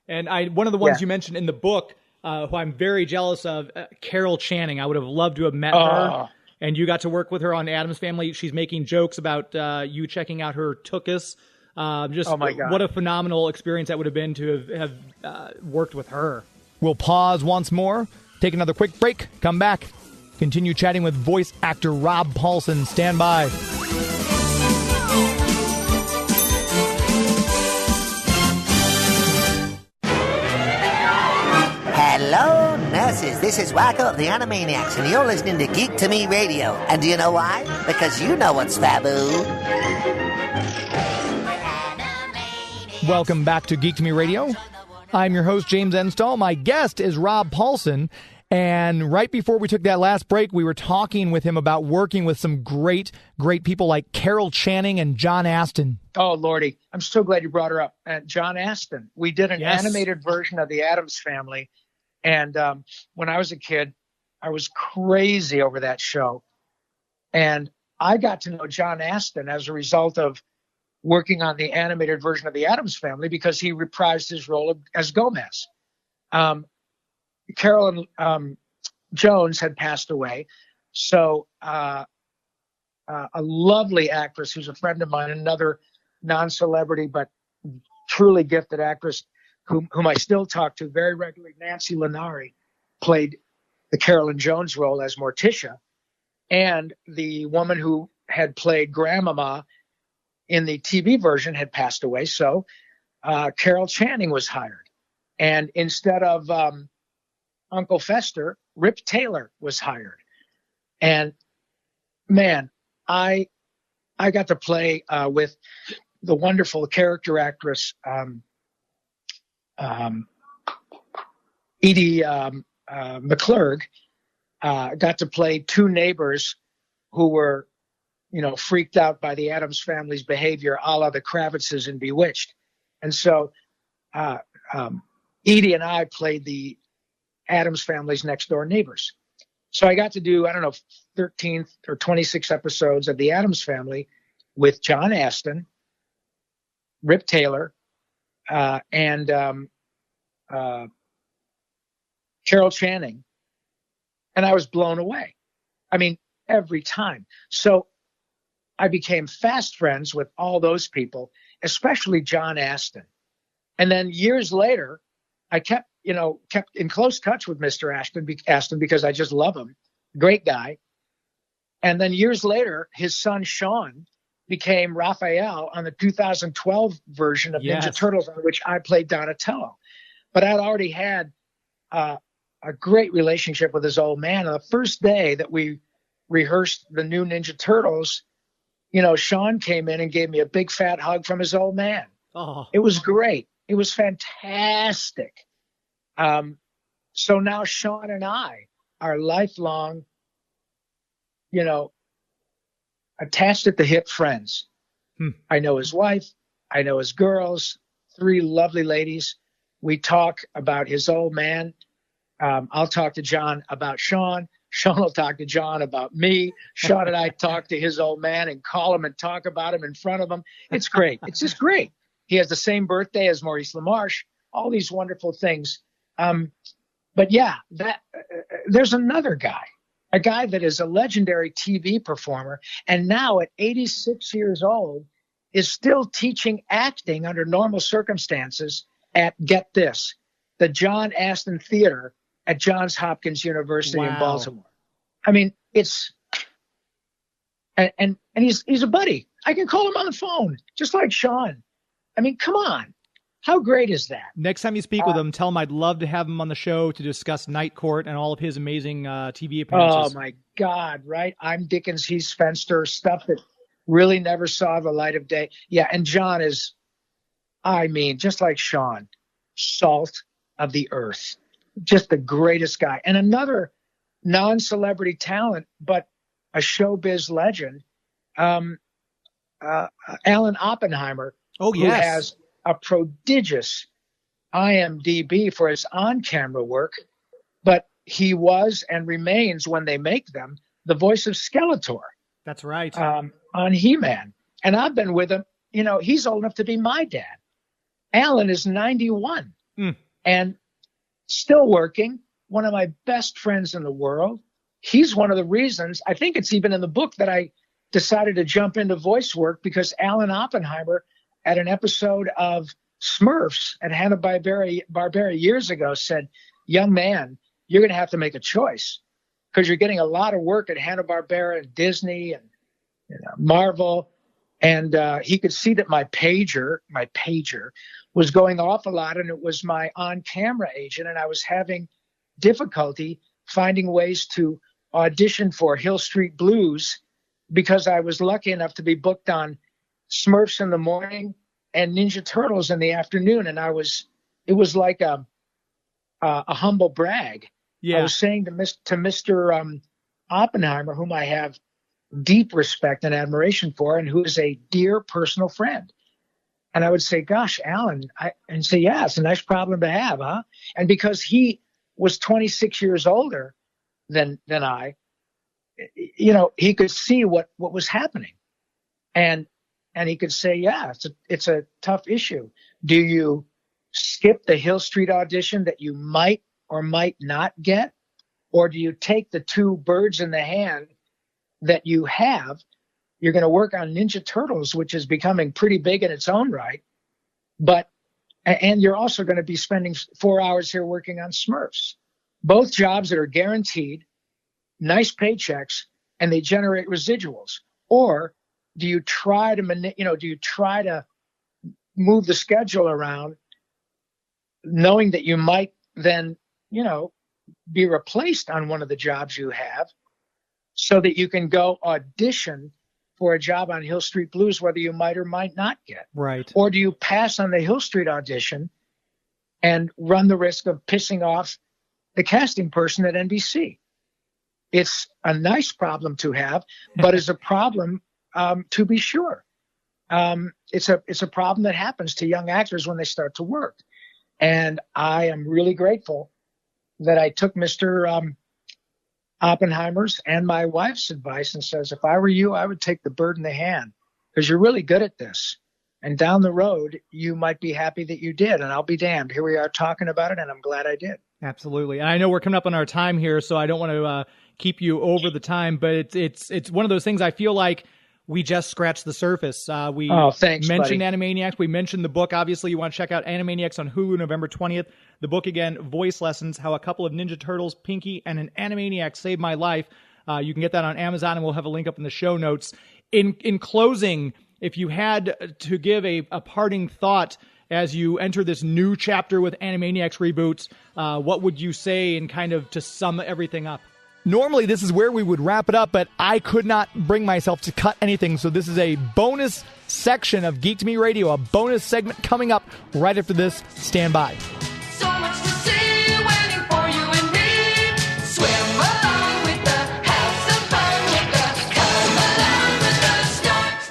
And one of the ones you mentioned in the book, who I'm very jealous of, Carol Channing. I would have loved to have met her. And you got to work with her on Addams Family. She's making jokes about you checking out her tuchus. Oh my God. What a phenomenal experience that would have been to have worked with her. We'll pause once more, take another quick break, come back, continue chatting with voice actor Rob Paulsen. Stand by. Hello, nurses. This is Wacko of the Animaniacs, and you're listening to Geek to Me Radio. And do you know why? Because you know what's faboo. Welcome back to Geek to Me Radio. I'm your host, James Enstall. My guest is Rob Paulsen. And right before we took that last break, we were talking with him about working with some great people like Carol Channing and John Astin. Oh, Lordy. I'm so glad you brought her up. John Astin. We did an animated version of the Addams Family. And when I was a kid, I was crazy over that show. And I got to know John Astin as a result of working on the animated version of the Addams Family, because he reprised his role as Gomez. Carolyn Jones had passed away. So a lovely actress who's a friend of mine, another non-celebrity but truly gifted actress whom I still talk to very regularly, Nancy Linari, played the Carolyn Jones role as Morticia. And the woman who had played Grandmama in the TV version had passed away. So Carol Channing was hired. And instead of Uncle Fester, Rip Taylor was hired. And man, I got to play with the wonderful character actress Edie McClurg. Got to play two neighbors who were, freaked out by the Addams Family's behavior, a la the Kravitzes in Bewitched. And so Edie and I played the Addams Family's next door neighbors. So I got to do, 13 or 26 episodes of the Addams Family with John Astin, Rip Taylor, and Carol Channing. And I was blown away. I mean, every time. So I became fast friends with all those people, especially John Astin. And then years later, I kept in close touch with Mr. Astin because I just love him. Great guy. And then years later, his son, Sean, became Raphael on the 2012 version of Ninja Turtles, on which I played Donatello. But I'd already had a great relationship with his old man. On the first day that we rehearsed the new Ninja Turtles, Sean came in and gave me a big fat hug from his old man. Oh. It was great. It was fantastic. So now Sean and I are lifelong, attached at the hip friends. I know his wife. I know his girls, 3 lovely ladies. We talk about his old man. I'll talk to John about Sean. Sean will talk to John about me. Sean and I talk to his old man and call him and talk about him in front of him. It's great. It's just great. He has the same birthday as Maurice LaMarche. All these wonderful things. But yeah, there's another guy, a guy that is a legendary TV performer, and now at 86 years old is still teaching acting under normal circumstances at, get this, the John Astin Theater at Johns Hopkins University in Baltimore. I mean, and he's a buddy. I can call him on the phone, just like Sean. I mean, come on. How great is that? Next time you speak with him, tell him I'd love to have him on the show to discuss Night Court and all of his amazing TV appearances. Oh, my God, right? I'm Dickens, he's Fenster, stuff that really never saw the light of day. Yeah, and John is, I mean, just like Sean, salt of the earth. Just the greatest guy. And another non-celebrity talent, but a showbiz legend, Alan Oppenheimer, who has a prodigious IMDb for his on-camera work, but he was and remains, when they make them, the voice of Skeletor. That's right. On He-Man. And I've been with him. You know, he's old enough to be my dad. Alan is 91 and still working, one of my best friends in the world. He's one of the reasons, I think it's even in the book, that I decided to jump into voice work, because Alan Oppenheimer, at an episode of Smurfs at Hanna-Barbera years ago, said, young man, you're going to have to make a choice, because you're getting a lot of work at Hanna-Barbera and Disney and Marvel. And he could see that my pager was going off a lot, and it was my on-camera agent, and I was having difficulty finding ways to audition for Hill Street Blues, because I was lucky enough to be booked on Smurfs in the morning and Ninja Turtles in the afternoon, and it was like a humble brag. Yeah. I was saying to Mr. Oppenheimer, whom I have deep respect and admiration for, and who is a dear personal friend. And I would say, gosh, Alan, and say, yeah, it's a nice problem to have, huh? And because he was 26 years older than I, he could see what was happening. And he could say, yeah, it's a tough issue. Do you skip the Hill Street audition that you might or might not get? Or do you take the two birds in the hand that you have? You're going to work on Ninja Turtles, which is becoming pretty big in its own right. And you're also going to be spending 4 hours here working on Smurfs. Both jobs that are guaranteed, nice paychecks, and they generate residuals. Or do you try to move the schedule around, knowing that you might then, be replaced on one of the jobs you have, so that you can go audition for a job on Hill Street Blues, whether you might or might not get? Right. Or do you pass on the Hill Street audition and run the risk of pissing off the casting person at NBC? It's a nice problem to have, but it's a problem to be sure. It's a problem that happens to young actors when they start to work. And I am really grateful that I took Mr. Oppenheimer's and my wife's advice and says, if I were you, I would take the bird in the hand, because you're really good at this. And down the road, you might be happy that you did. And I'll be damned. Here we are talking about it, and I'm glad I did. Absolutely. And I know we're coming up on our time here, so I don't want to keep you over the time, but it's one of those things I feel like we just scratched the surface. Thanks, mentioned buddy. Animaniacs. We mentioned the book. Obviously, you want to check out Animaniacs on Hulu November 20th. The book, again, Voice Lessons, How a Couple of Ninja Turtles, Pinky, and an Animaniac Saved My Life. You can get that on Amazon, and we'll have a link up in the show notes. In closing, if you had to give a parting thought as you enter this new chapter with Animaniacs reboots, what would you say, and kind of to sum everything up? Normally, this is where we would wrap it up, but I could not bring myself to cut anything, so this is a bonus section of Geek to Me Radio, a bonus segment coming up right after this. Stand by. So much to see waiting for you and me. Swim along with the, have some fun with the, come along with the stars.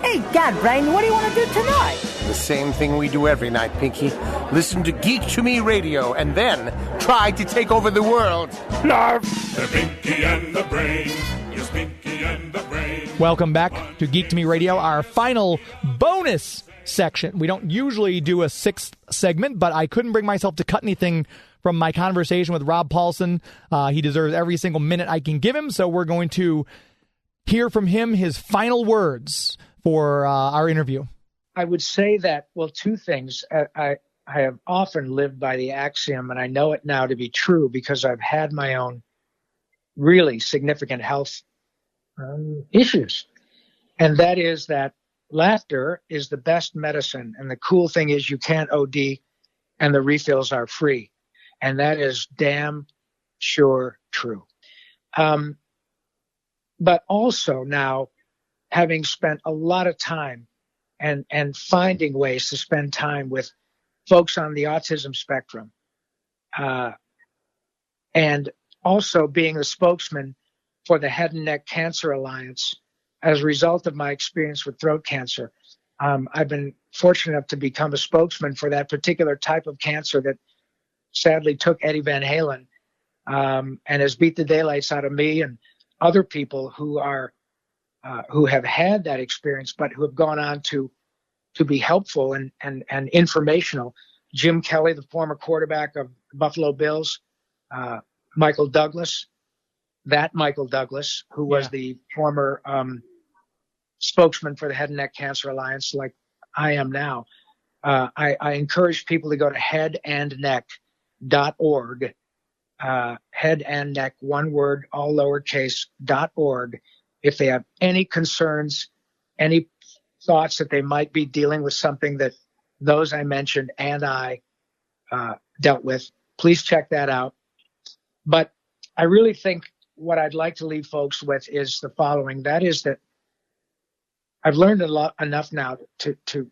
Hey, God, Brain, what do you want to do tonight? The same thing we do every night, Pinky. Listen to Geek to Me Radio and then try to take over the world. Narf! The Pinky and the Brain. Yes, Pinky and the Brain. Welcome back to Geek to Me Radio, our final bonus section. We don't usually do a sixth segment, but I couldn't bring myself to cut anything from my conversation with Rob Paulsen. He deserves every single minute I can give him, so we're going to hear from him his final words for our interview. I would say that, well, two things. I have often lived by the axiom, and I know it now to be true because I've had my own really significant health issues. And that is that laughter is the best medicine. And the cool thing is you can't OD and the refills are free. And that is damn sure true. But also now, having spent a lot of time and finding ways to spend time with folks on the autism spectrum, and also being the spokesman for the Head and Neck Cancer Alliance as a result of my experience with throat cancer. I've been fortunate enough to become a spokesman for that particular type of cancer that sadly took Eddie Van Halen, and has beat the daylights out of me and other people who have had that experience, but who have gone on to be helpful and informational. Jim Kelly, the former quarterback of the Buffalo Bills, Michael Douglas, who was the former spokesman for the Head and Neck Cancer Alliance, like I am now. I encourage people to go to headandneck.org, head and neck, one word, all lowercase, .org, if they have any concerns, any thoughts that they might be dealing with something that those I mentioned and I dealt with. Please check that out. But I really think what I'd like to leave folks with is the following. That is that I've learned enough now to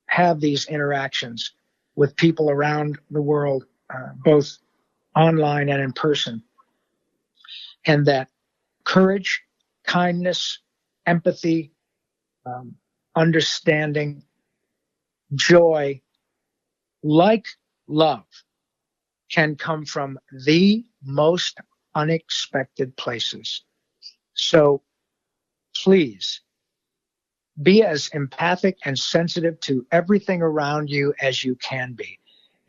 have these interactions with people around the world, both online and in person. And that courage, kindness, empathy, understanding, joy, like love, can come from the most unexpected places. So please be as empathic and sensitive to everything around you as you can be.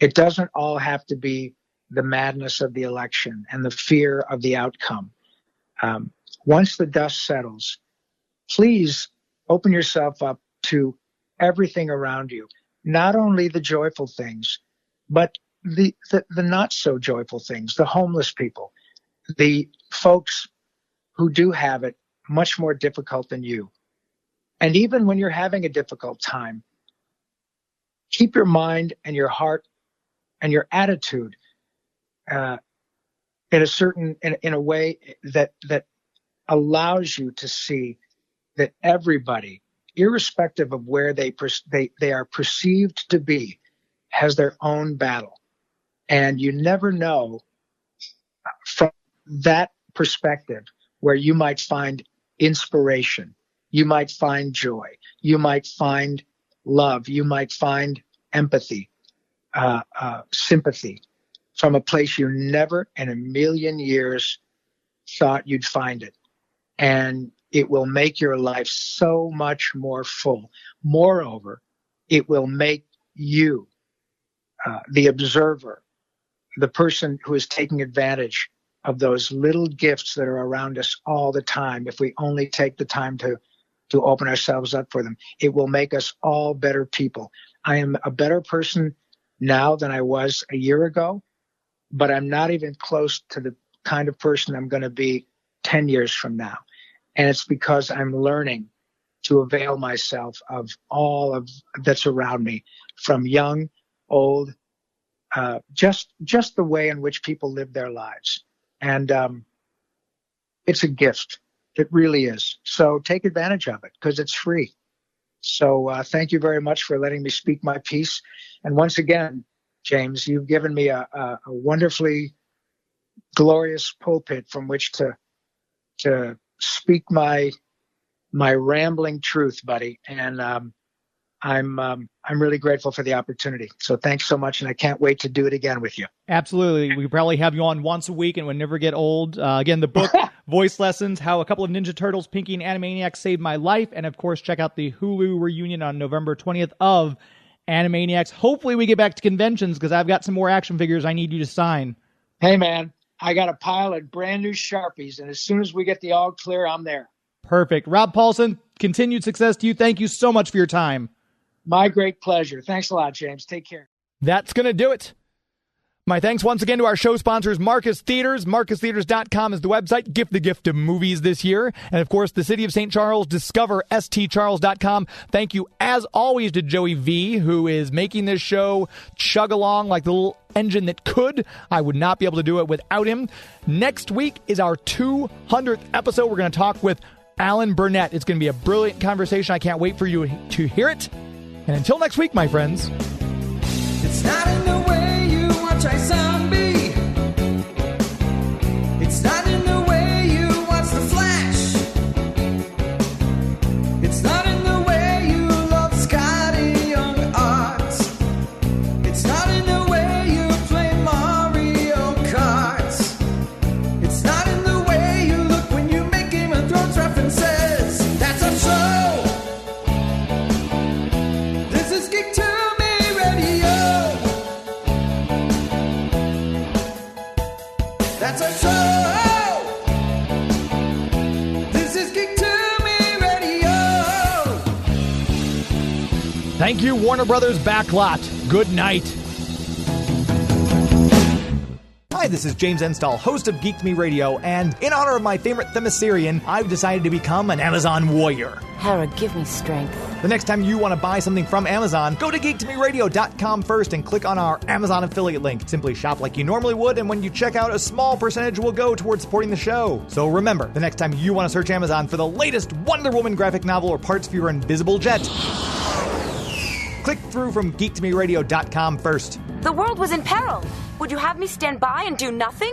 It doesn't all have to be the madness of the election and the fear of the outcome. Once the dust settles, please open yourself up to everything around you, not only the joyful things, but the not so joyful things, the homeless people, the folks who do have it much more difficult than you. And even when you're having a difficult time, keep your mind and your heart and your attitude in a way that allows you to see that everybody, irrespective of where they are perceived to be, has their own battle. And you never know from that perspective where you might find inspiration, you might find joy, you might find love, you might find empathy, sympathy, from a place you never in a million years thought you'd find it. And it will make your life so much more full. Moreover, it will make you, the observer, the person who is taking advantage of those little gifts that are around us all the time, if we only take the time to open ourselves up for them. It will make us all better people. I am a better person now than I was a year ago, but I'm not even close to the kind of person I'm going to be 10 years from now. And it's because I'm learning to avail myself of all of that's around me, from young, old, just the way in which people live their lives. And it's a gift. It really is. So take advantage of it because it's free. So thank you very much for letting me speak my piece. And once again, James, you've given me a wonderfully glorious pulpit from which to speak my rambling truth, buddy. And I'm really grateful for the opportunity. So thanks so much, and I can't wait to do it again with you. Absolutely. We probably have you on once a week and would never get old. Again, the book, Voice Lessons, How a Couple of Ninja Turtles, Pinky and Animaniacs Saved My Life. And, of course, check out the Hulu reunion on November 20th of Animaniacs. Hopefully we get back to conventions because I've got some more action figures I need you to sign. Hey, man, I got a pile of brand new Sharpies, and as soon as we get the all clear, I'm there. Perfect. Rob Paulsen, continued success to you. Thank you so much for your time. My great pleasure. Thanks a lot, James. Take care. That's going to do it. My thanks once again to our show sponsors, Marcus Theaters. MarcusTheaters.com is the website. Gift the gift of movies this year. And, of course, the City of St. Charles. Discover stcharles.com. Thank you, as always, to Joey V, who is making this show chug along like the little engine that could. I would not be able to do it without him. Next week is our 200th episode. We're going to talk with Alan Burnett. It's going to be a brilliant conversation. I can't wait for you to hear it. And until next week, my friends. It's not in the way you watch iZombie. It's not in the way you watch The Flash. It's not in the way you love Scotty Young Arts. It's not in the way you play Mario Kart. It's not in the way you look when you make Game of Thrones references. That's our show. This is Geek to Me Radio. That's our show. This is Geek to Me Radio. Thank you, Warner Brothers Backlot. Good night. Hi, this is James Enstall, host of Geek to Me Radio, and in honor of my favorite Themyscirian, I've decided to become an Amazon warrior. Hera, give me strength. The next time you want to buy something from Amazon, go to geektomeradio.com first and click on our Amazon affiliate link. Simply shop like you normally would, and when you check out, a small percentage will go towards supporting the show. So remember, the next time you want to search Amazon for the latest Wonder Woman graphic novel or parts for your invisible jet, click through from geektomeradio.com first. The world was in peril. Would you have me stand by and do nothing?